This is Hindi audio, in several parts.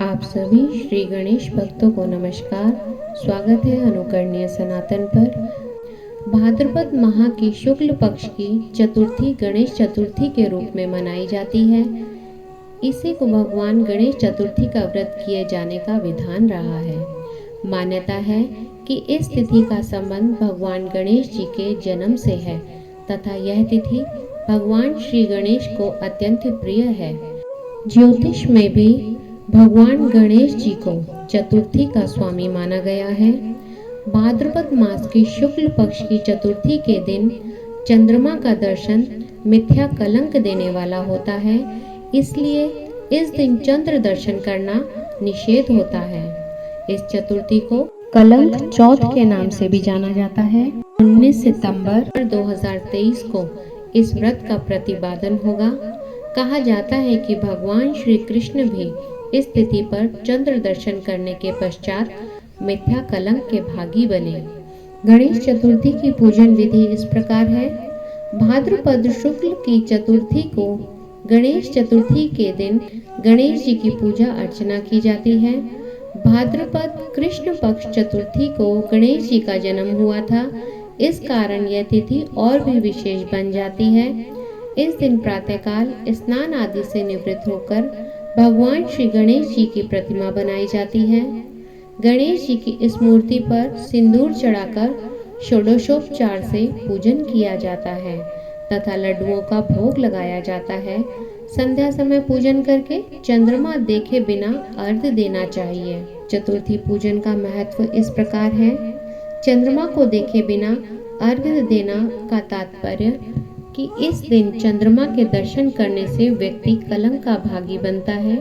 आप सभी श्री गणेश भक्तों को नमस्कार। स्वागत है अनुकरणीय सनातन पर। भाद्रपद माह की शुक्ल पक्ष की चतुर्थी गणेश चतुर्थी के रूप में मनाई जाती है। इसी को भगवान गणेश चतुर्थी का व्रत किए जाने का विधान रहा है। मान्यता है कि इस तिथि का संबंध भगवान गणेश जी के जन्म से है तथा यह तिथि भगवान श्री गणेश को अत्यंत प्रिय है। ज्योतिष में भी भगवान गणेश जी को चतुर्थी का स्वामी माना गया है। भाद्रपद मास की शुक्ल पक्ष की चतुर्थी के दिन चंद्रमा का दर्शन मिथ्या कलंक देने वाला होता है, इसलिए इस दिन चंद्र दर्शन करना निषेध होता है। इस चतुर्थी को कलंक चौथ के नाम से भी जाना जाता है। 19 सितंबर 2023 को इस व्रत का प्रतिपादन होगा। कहा जाता है कि भगवान श्री कृष्ण भी इस तिथि पर चंद्र दर्शन करने के पश्चात मिथ्या कलंक के भागी बने। गणेश चतुर्थी की पूजन विधि इस प्रकार है। भाद्रपद शुक्ल की चतुर्थी को गणेश चतुर्थी के दिन गणेश जी की पूजा अर्चना की जाती है। भाद्रपद कृष्ण पक्ष चतुर्थी को गणेश जी का जन्म हुआ था, इस कारण यह तिथि और भी विशेष बन जाती है। इस दिन प्रातःकाल स्नान आदि से निवृत्त होकर भगवान श्री गणेश जी की प्रतिमा बनाई जाती है। गणेश जी की इस मूर्ति पर सिंदूर चढ़ाकर षोडशोपचार से पूजन किया जाता है तथा लड्डुओं का भोग लगाया जाता है। संध्या समय पूजन करके चंद्रमा देखे बिना अर्घ्य देना चाहिए। चतुर्थी पूजन का महत्व इस प्रकार है। चंद्रमा को देखे बिना अर्घ्य देना का तात्पर्य कि इस दिन चंद्रमा के दर्शन करने से व्यक्ति कलंक का भागी बनता है,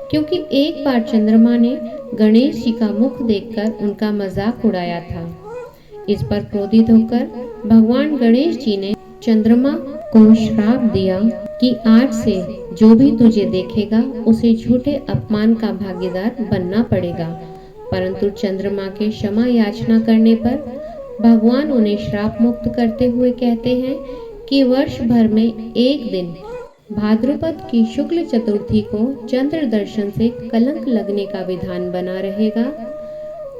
क्योंकि एक बार चंद्रमा ने गणेश जी का मुख देखकर उनका मजाक उड़ाया था। इस पर क्रोधित होकर भगवान गणेश जी ने चंद्रमा को श्राप दिया कि आज से जो भी तुझे देखेगा उसे झूठे अपमान का भागीदार बनना पड़ेगा। परंतु चंद्रमा के क्षमा याचना करने पर भगवान उन्हें श्राप मुक्त करते हुए कहते हैं कि वर्ष भर में एक दिन भाद्रपद की शुक्ल चतुर्थी को चंद्र दर्शन से कलंक लगने का विधान बना रहेगा।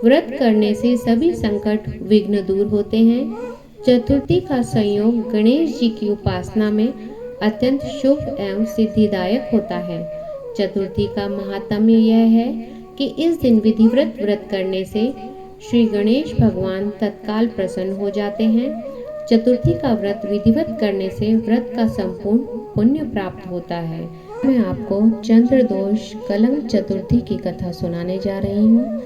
व्रत करने से सभी संकट विघ्न दूर होते हैं। चतुर्थी का संयोग गणेश जी की उपासना में अत्यंत शुभ एवं सिद्धिदायक होता है। चतुर्थी का महात्म्य यह है कि इस दिन विधिवत व्रत करने से श्री गणेश भगवान तत्काल प्रसन्न हो जाते हैं। चतुर्थी का व्रत विधिवत करने से व्रत का संपूर्ण पुण्य प्राप्त होता है। मैं आपको चंद्र दोष कलंक चतुर्थी की कथा सुनाने जा रही हूँ।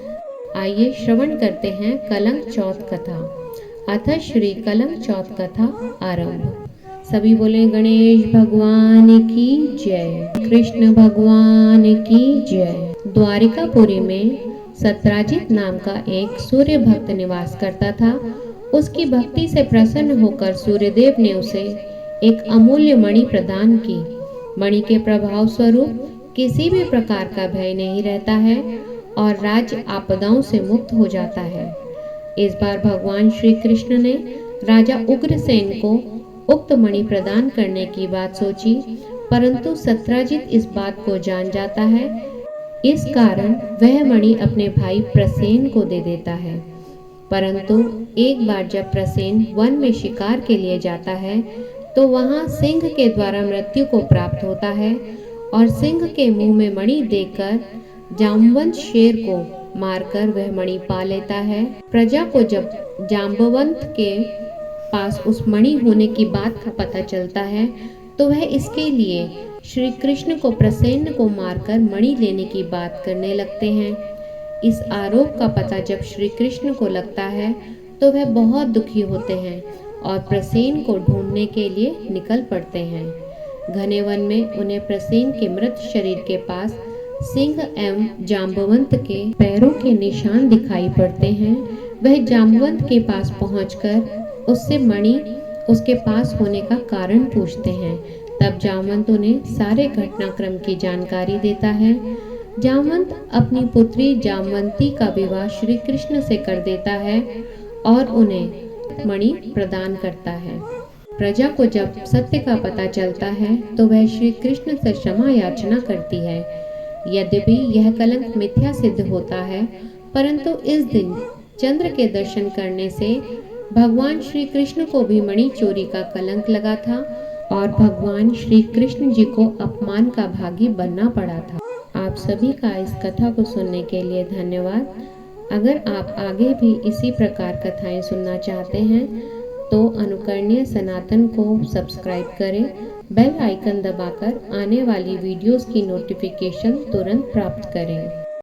आइए श्रवण करते हैं कलंक चौथ कथा। अथ श्री कलंक चौथ कथा आरंभ। सभी बोले गणेश भगवान की जय, कृष्ण भगवान की जय। द्वारिकापुरी में सत्राजित नाम का एक सूर्य भक्त निवास करता था। उसकी भक्ति से प्रसन्न होकर सूर्यदेव ने उसे एक अमूल्य मणि प्रदान की। मणि के प्रभाव स्वरूप किसी भी प्रकार का भय नहीं रहता है और राज्य आपदाओं से मुक्त हो जाता है। इस बार भगवान श्री कृष्ण ने राजा उग्रसेन को उक्त मणि प्रदान करने की बात सोची, परंतु सत्राजित इस बात को जान जाता है। इस कारण वह मणि अपने भाई प्रसेन को दे देता है। परंतु एक बार जब प्रसेन वन में शिकार के लिए जाता है तो वहां सिंह के द्वारा मृत्यु को प्राप्त होता है और सिंह के मुंह में मणि देकर जाम्बवंत शेर को मारकर वह मणि पा लेता है। प्रजा को जब जाम्बवंत के पास उस मणि होने की बात का पता चलता है तो वह इसके लिए श्री कृष्ण को प्रसेन को मारकर मणि लेने की बात करने लगते हैं। इस आरोप का पता जब श्री कृष्ण को लगता है तो वह बहुत दुखी होते हैं और प्रसेन को ढूंढने के लिए निकल पड़ते हैं। घने वन में उन्हें प्रसेन के मृत शरीर के पास सिंह एवं जाम्बवंत के पैरों के निशान दिखाई पड़ते हैं। वह जाम्बवंत के पास पहुंचकर उससे मणि उसके पास होने का कारण पूछते हैं। तब जाम्बवंत उन्हें सारे घटनाक्रम की जानकारी देता है। जाम्बवंत अपनी पुत्री जाम्बवंती का विवाह श्री कृष्ण से कर देता है और उन्हें मणि प्रदान करता है। प्रजा को जब सत्य का पता चलता है तो वह श्री कृष्ण से क्षमा याचना करती है। यद्यपि यह कलंक मिथ्या सिद्ध होता है, परंतु इस दिन चंद्र के दर्शन करने से भगवान श्री कृष्ण को भी मणि चोरी का कलंक लगा था और भगवान श्री कृष्ण जी को अपमान का भागी बनना पड़ा था। आप सभी का इस कथा को सुनने के लिए धन्यवाद। अगर आप आगे भी इसी प्रकार कथाएं सुनना चाहते हैं तो अनुकरणीय सनातन को सब्सक्राइब करें, बेल आइकन दबाकर आने वाली वीडियोस की नोटिफिकेशन तुरंत प्राप्त करें।